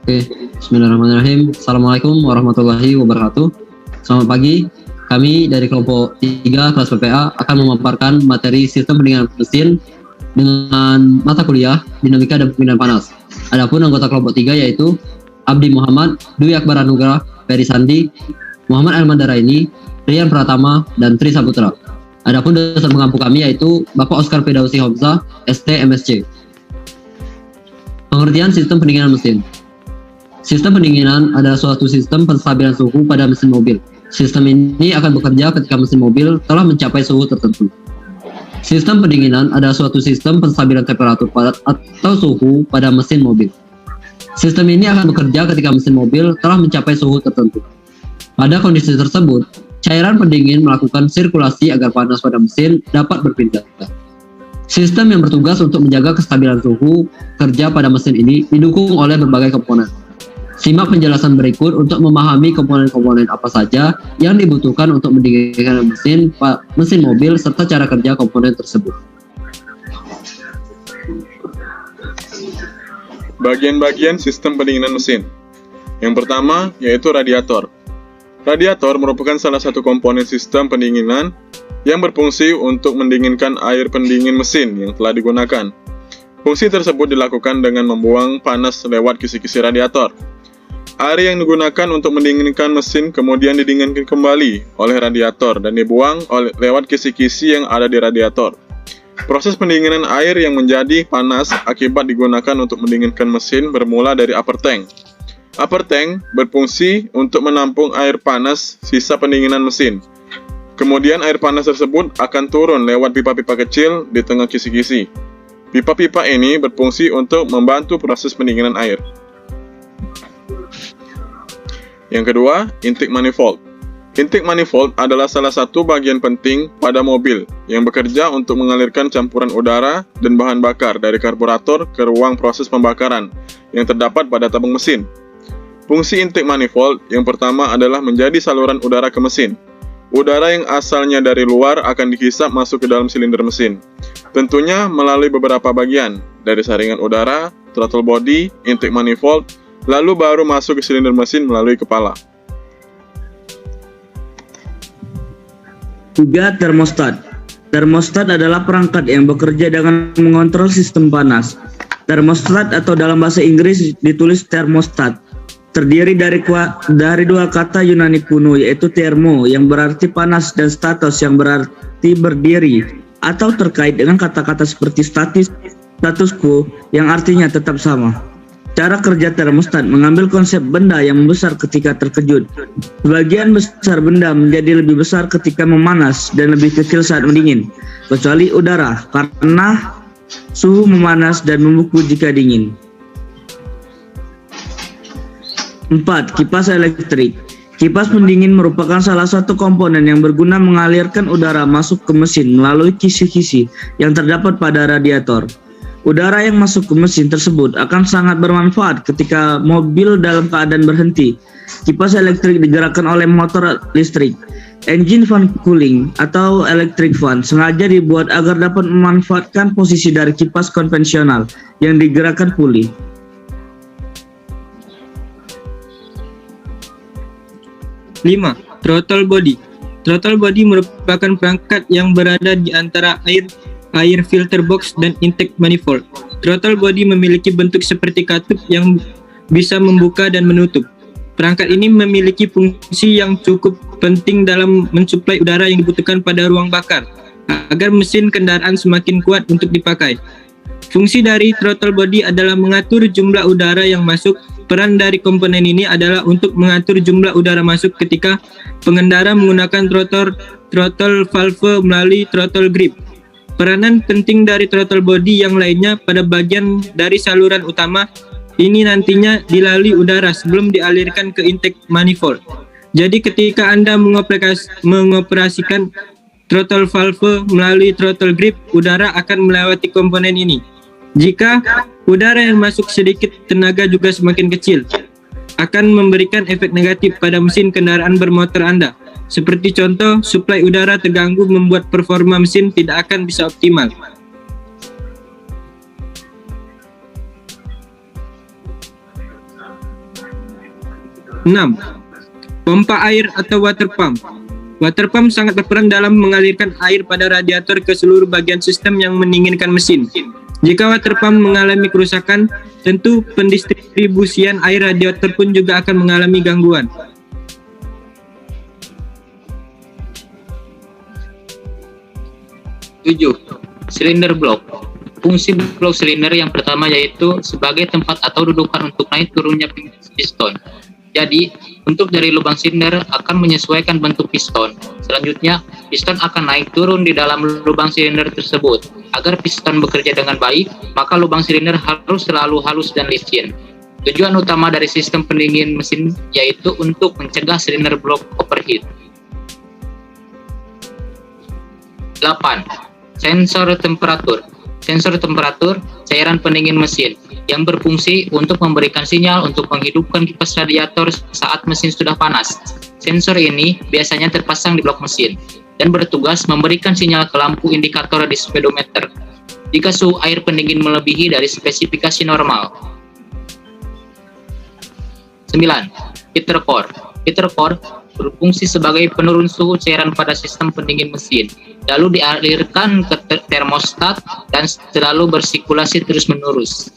Oke, bismillahirrahmanirrahim. Assalamualaikum warahmatullahi wabarakatuh. Selamat pagi. Kami dari kelompok 3 kelas PPA akan memaparkan materi sistem pendinginan mesin dengan mata kuliah dinamika dan pendinginan panas. Adapun anggota kelompok 3 yaitu Abdi Muhammad, Dwi Akbar Anugrah, Ferry Sandi, Muhammad Almandaraini, Rian Pratama, dan Tri Saputra. Adapun dosen pengampu kami yaitu Bapak Oscar Fedausi Homsa, ST MSc. Pengertian sistem pendinginan mesin. Sistem pendinginan adalah suatu sistem penstabilan suhu pada mesin mobil. Sistem ini akan bekerja ketika mesin mobil telah mencapai suhu tertentu. Sistem pendinginan adalah suatu sistem penstabilan temperatur atau suhu pada mesin mobil. Sistem ini akan bekerja ketika mesin mobil telah mencapai suhu tertentu. Pada kondisi tersebut, cairan pendingin melakukan sirkulasi agar panas pada mesin dapat berpindah. Sistem yang bertugas untuk menjaga kestabilan suhu kerja pada mesin ini didukung oleh berbagai komponen. Simak penjelasan berikut untuk memahami komponen-komponen apa saja yang dibutuhkan untuk mendinginkan mesin mobil serta cara kerja komponen tersebut. Bagian-bagian sistem pendinginan mesin. Yang pertama yaitu radiator. Radiator merupakan salah satu komponen sistem pendinginan yang berfungsi untuk mendinginkan air pendingin mesin yang telah digunakan. Fungsi tersebut dilakukan dengan membuang panas lewat kisi-kisi radiator. Air yang digunakan untuk mendinginkan mesin kemudian didinginkan kembali oleh radiator dan dibuang lewat kisi-kisi yang ada di radiator. Proses pendinginan air yang menjadi panas akibat digunakan untuk mendinginkan mesin bermula dari upper tank. Upper tank berfungsi untuk menampung air panas sisa pendinginan mesin. Kemudian air panas tersebut akan turun lewat pipa-pipa kecil di tengah kisi-kisi. Pipa-pipa ini berfungsi untuk membantu proses pendinginan air. Yang kedua, intake manifold. Intake manifold adalah salah satu bagian penting pada mobil yang bekerja untuk mengalirkan campuran udara dan bahan bakar dari karburator ke ruang proses pembakaran yang terdapat pada tabung mesin. Fungsi intake manifold yang pertama adalah menjadi saluran udara ke mesin. Udara yang asalnya dari luar akan dihisap masuk ke dalam silinder mesin. Tentunya melalui beberapa bagian, dari saringan udara, throttle body, intake manifold, lalu baru masuk ke silinder mesin melalui kepala. 3. Termostat. Termostat adalah perangkat yang bekerja dengan mengontrol sistem panas. Termostat atau dalam bahasa Inggris ditulis thermostat. Terdiri dari dua kata Yunani kuno yaitu thermo yang berarti panas dan status yang berarti berdiri atau terkait dengan kata-kata seperti status quo yang artinya tetap sama. Cara kerja termostat mengambil konsep benda yang membesar ketika terkejut. Sebagian besar benda menjadi lebih besar ketika memanas dan lebih kecil saat mendingin, kecuali udara karena suhu memanas dan membeku jika dingin. 4. Kipas elektrik. Kipas pendingin merupakan salah satu komponen yang berguna mengalirkan udara masuk ke mesin melalui kisi-kisi yang terdapat pada radiator. Udara yang masuk ke mesin tersebut akan sangat bermanfaat ketika mobil dalam keadaan berhenti. Kipas elektrik digerakkan oleh motor listrik. Engine fan cooling atau electric fan sengaja dibuat agar dapat memanfaatkan posisi dari kipas konvensional yang digerakkan puli. 5. Throttle body. Throttle body merupakan perangkat yang berada di antara air filter box dan intake manifold. Throttle body memiliki bentuk seperti katup yang bisa membuka dan menutup. Perangkat ini memiliki fungsi yang cukup penting dalam mensuplai udara yang dibutuhkan pada ruang bakar agar mesin kendaraan semakin kuat untuk dipakai. Fungsi dari throttle body adalah mengatur jumlah udara yang masuk. Peran dari komponen ini adalah untuk mengatur jumlah udara masuk ketika pengendara menggunakan throttle valve melalui throttle grip. Peranan penting dari throttle body yang lainnya pada bagian dari saluran utama ini nantinya dilalui udara sebelum dialirkan ke intake manifold. Jadi ketika Anda mengoperasikan throttle valve melalui throttle grip, udara akan melewati komponen ini. Jika udara yang masuk sedikit, tenaga juga semakin kecil. Akan memberikan efek negatif pada mesin kendaraan bermotor Anda. Seperti contoh, suplai udara terganggu membuat performa mesin tidak akan bisa optimal. 6. Pompa air atau water pump. Water pump sangat berperan dalam mengalirkan air pada radiator ke seluruh bagian sistem yang mendinginkan mesin. Jika water pump mengalami kerusakan, tentu pendistribusian air radiator pun juga akan mengalami gangguan. Tujuh, silinder blok. Fungsi blok silinder yang pertama yaitu sebagai tempat atau dudukan untuk naik turunnya piston. Jadi, bentuk dari lubang silinder akan menyesuaikan bentuk piston. Selanjutnya, piston akan naik turun di dalam lubang silinder tersebut. Agar piston bekerja dengan baik, maka lubang silinder harus selalu halus dan licin. Tujuan utama dari sistem pendingin mesin yaitu untuk mencegah silinder blok overheat. 8. Sensor temperatur. Sensor temperatur cairan pendingin mesin yang berfungsi untuk memberikan sinyal untuk menghidupkan kipas radiator saat mesin sudah panas. Sensor ini biasanya terpasang di blok mesin dan bertugas memberikan sinyal ke lampu indikator di speedometer jika suhu air pendingin melebihi dari spesifikasi normal. 9. Heater core. Heater core berfungsi sebagai penurun suhu cairan pada sistem pendingin mesin, lalu dialirkan ke termostat dan selalu bersirkulasi terus-menerus.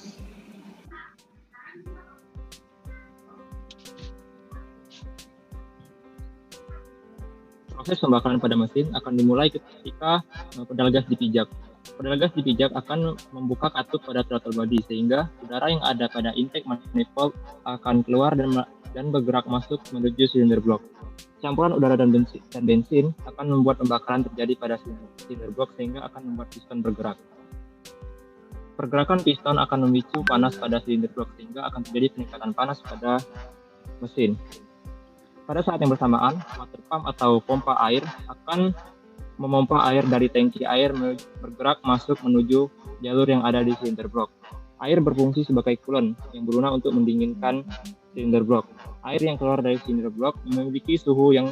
Proses pembakaran pada mesin akan dimulai ketika pedal gas dipijak. Pedal gas dipijak akan membuka katup pada throttle body sehingga udara yang ada pada intake manifold akan keluar dan bergerak masuk menuju silinder blok. Campuran udara dan bensin akan membuat pembakaran terjadi pada silinder blok sehingga akan membuat piston bergerak. Pergerakan piston akan memicu panas pada silinder blok sehingga akan terjadi peningkatan panas pada mesin. Pada saat yang bersamaan, water pump atau pompa air akan memompa air dari tangki air bergerak masuk menuju jalur yang ada di silinder blok. Air berfungsi sebagai coolant yang berguna untuk mendinginkan silinder blok. Air yang keluar dari silinder blok memiliki suhu yang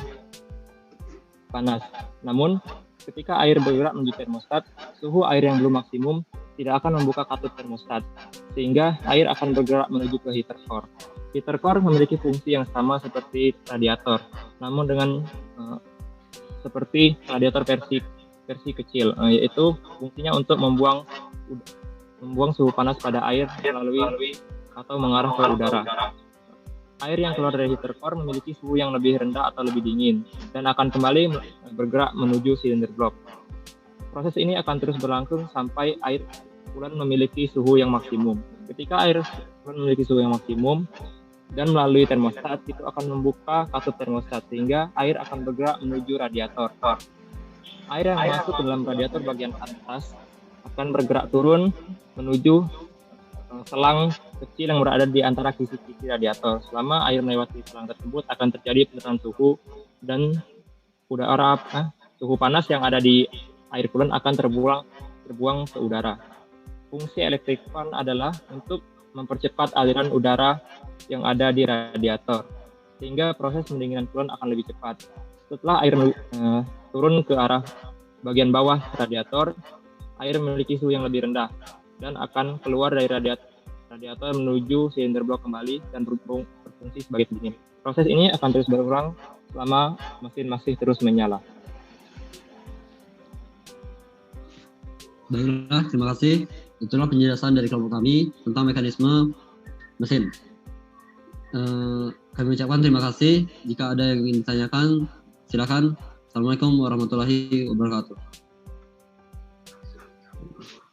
panas. Namun, ketika air bergerak menuju termostat, suhu air yang belum maksimum tidak akan membuka katup termostat, sehingga air akan bergerak menuju ke heater core. Heater core memiliki fungsi yang sama seperti radiator, namun dengan seperti radiator versi kecil, yaitu fungsinya untuk membuang suhu panas pada air melalui atau mengarah ke udara. Air yang keluar dari heater core memiliki suhu yang lebih rendah atau lebih dingin dan akan kembali bergerak menuju silinder blok. Proses ini akan terus berlangsung sampai air coolant memiliki suhu yang maksimum. Ketika air coolant memiliki suhu yang maksimum dan melalui termostat, itu akan membuka katup termostat sehingga air akan bergerak menuju radiator. Air yang masuk ke dalam radiator bagian atas akan bergerak turun menuju selang kecil yang berada di antara kisi-kisi radiator. Selama air melewati selang tersebut akan terjadi penetaran suhu dan suhu panas yang ada di air coolant akan terbuang ke udara. Fungsi electric fan adalah untuk mempercepat aliran udara yang ada di radiator sehingga proses pendinginan coolant akan lebih cepat. Setelah air turun ke arah bagian bawah radiator, air memiliki suhu yang lebih rendah dan akan keluar dari radiator menuju silinder blok kembali dan berfungsi sebagai pendingin. Proses ini akan terus berulang selama mesin masih terus menyala. Baiklah, terima kasih. Itulah penjelasan dari kelompok kami tentang mekanisme mesin. Kami ucapkan terima kasih. Jika ada yang ingin ditanyakan, silakan. Assalamualaikum warahmatullahi wabarakatuh.